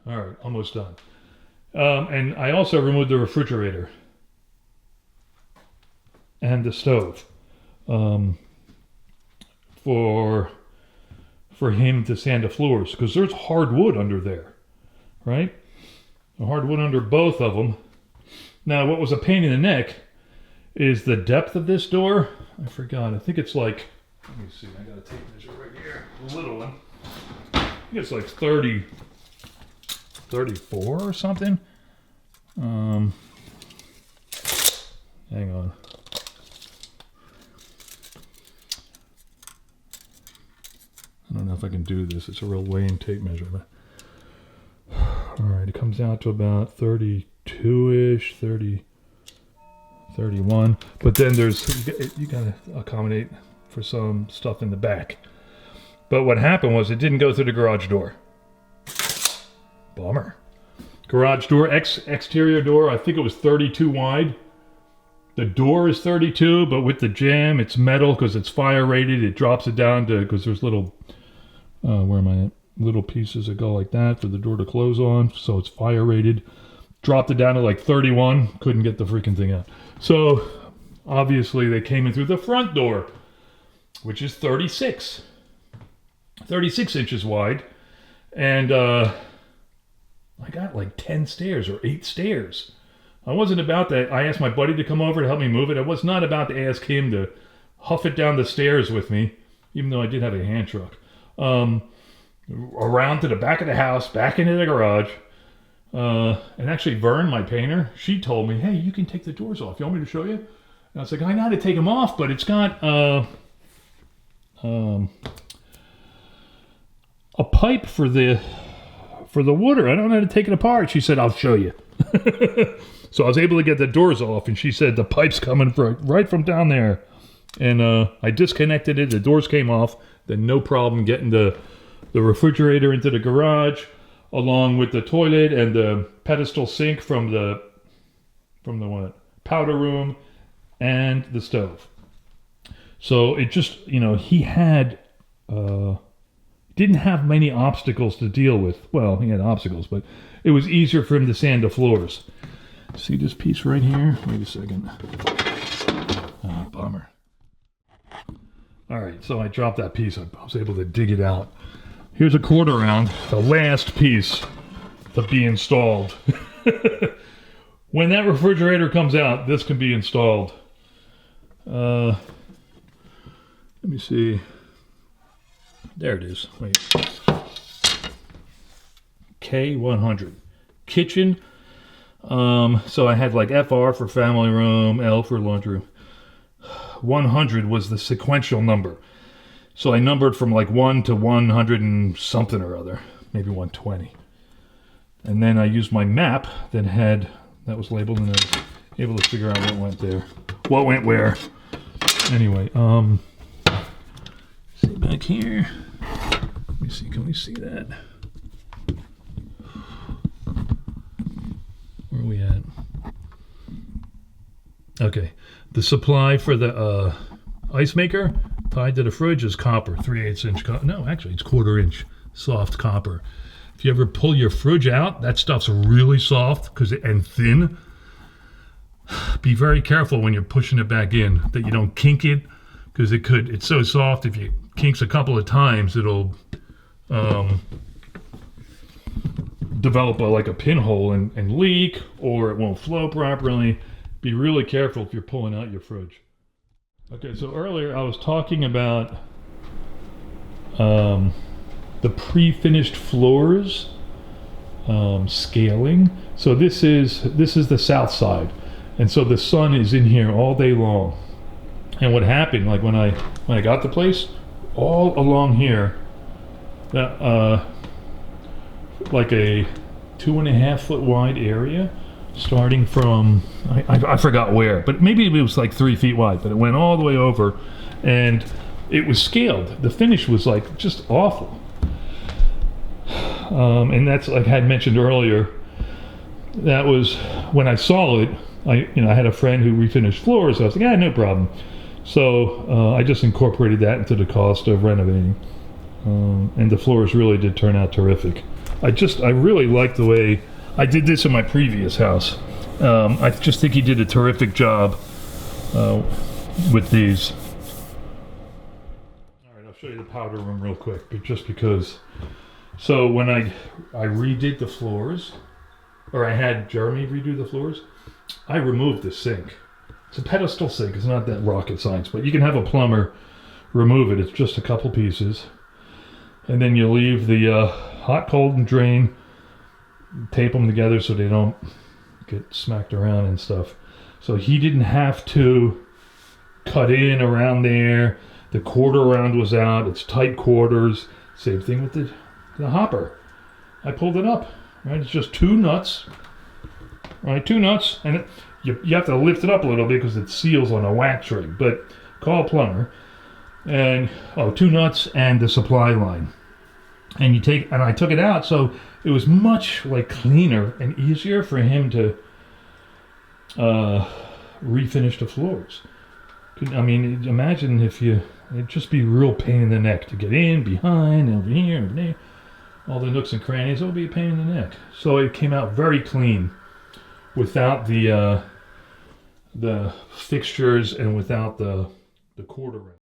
All right, almost done. And I also removed the refrigerator and the stove for him to sand the floors, because there's hardwood under there, right? The hardwood under both of them. Now, what was a pain in the neck is the depth of this door. I forgot. I think it's like, let me see. I got a tape measure right here. The little one. I think it's like 34 or something. Hang on. I don't know if I can do this. It's a real lame tape measure. But all right, it comes out to about 32-ish, 30, 31. But then you got to accommodate for some stuff in the back. But what happened was it didn't go through the garage door. Bummer. Garage door, exterior door, I think it was 32 wide. The door is 32, but with the jamb, it's metal because it's fire rated. It drops it down to, because there's little, where am I at? Little pieces that go like that for the door to close on. So it's fire rated. Dropped it down to like 31. Couldn't get the freaking thing out. So obviously they came in through the front door, which is 36 inches wide. And I got like 10 stairs or 8 stairs. I wasn't about that. I asked my buddy to come over to help me move it. I was not about to ask him to huff it down the stairs with me, even though I did have a hand truck. Around to the back of the house, back into the garage. And actually Vern, my painter, she told me, hey, you can take the doors off. You want me to show you? And I was like, I know how to take them off, but it's got a pipe for the water. I don't know how to take it apart. She said, I'll show you. So I was able to get the doors off, and she said the pipe's coming right from down there. And I disconnected it. The doors came off. Then no problem getting the refrigerator into the garage, along with the toilet and the pedestal sink from the powder room and the stove. So it just, he had didn't have many obstacles to deal with. Well, he had obstacles, but it was easier for him to sand the floors. See this piece right here? Wait a second. Oh, bummer. All right, so I dropped that piece. I was able to dig it out. Here's a quarter round, the last piece to be installed. When that refrigerator comes out, this can be installed. Let me see. There it is. Wait. K100. Kitchen. So I had like FR for family room, L for laundry room. 100 was the sequential number. So I numbered from like 1 to 100 and something or other. Maybe 120. And then I used my map that was labeled, and I was able to figure out what went there. What went where. Anyway, see back here. Let me see, can we see that? Where are we at? Okay. The supply for the ice maker tied to the fridge is copper, 3/8 inch copper. No, actually, it's 1/4 inch soft copper. If you ever pull your fridge out, that stuff's really soft and thin. Be very careful when you're pushing it back in that you don't kink it, because it's so soft. If you kinks a couple of times, it'll develop like a pinhole and leak, or it won't flow properly. Be really careful if you're pulling out your fridge. Okay, so earlier I was talking about the pre-finished floors scaling. So this is the south side, and so the sun is in here all day long. And what happened, like when I got the place, all along here, like a 2.5 foot wide area, starting from I forgot where, but maybe it was like 3 feet wide, but it went all the way over, and it was scaled. The finish was like just awful. And that's, like I had mentioned earlier, that was when I saw it. I had a friend who refinished floors. So I was like, yeah, no problem. So I just incorporated that into the cost of renovating, and the floors really did turn out terrific. I really like the way I did this in my previous house. I just think he did a terrific job with these. All right, I'll show you the powder room real quick, but just because. So when I redid the floors, or I had Jeremy redo the floors, I removed the sink. It's a pedestal sink. It's not that rocket science, but you can have a plumber remove it. It's just a couple pieces. And then you leave the hot, cold, and drain, tape them together so they don't get smacked around and stuff. So he didn't have to cut in around there. The quarter round was out. It's tight quarters. Same thing with the hopper. I pulled it up. Right, it's just 2 nuts. Right, 2 nuts, and you have to lift it up a little bit because it seals on a wax rig. But call a plumber, and 2 nuts and the supply line. And I took it out, so it was much cleaner and easier for him to refinish the floors. I mean, imagine if it'd just be a real pain in the neck to get in, behind, over here, over there. All the nooks and crannies, it would be a pain in the neck. So it came out very clean without the fixtures and without the quarter round.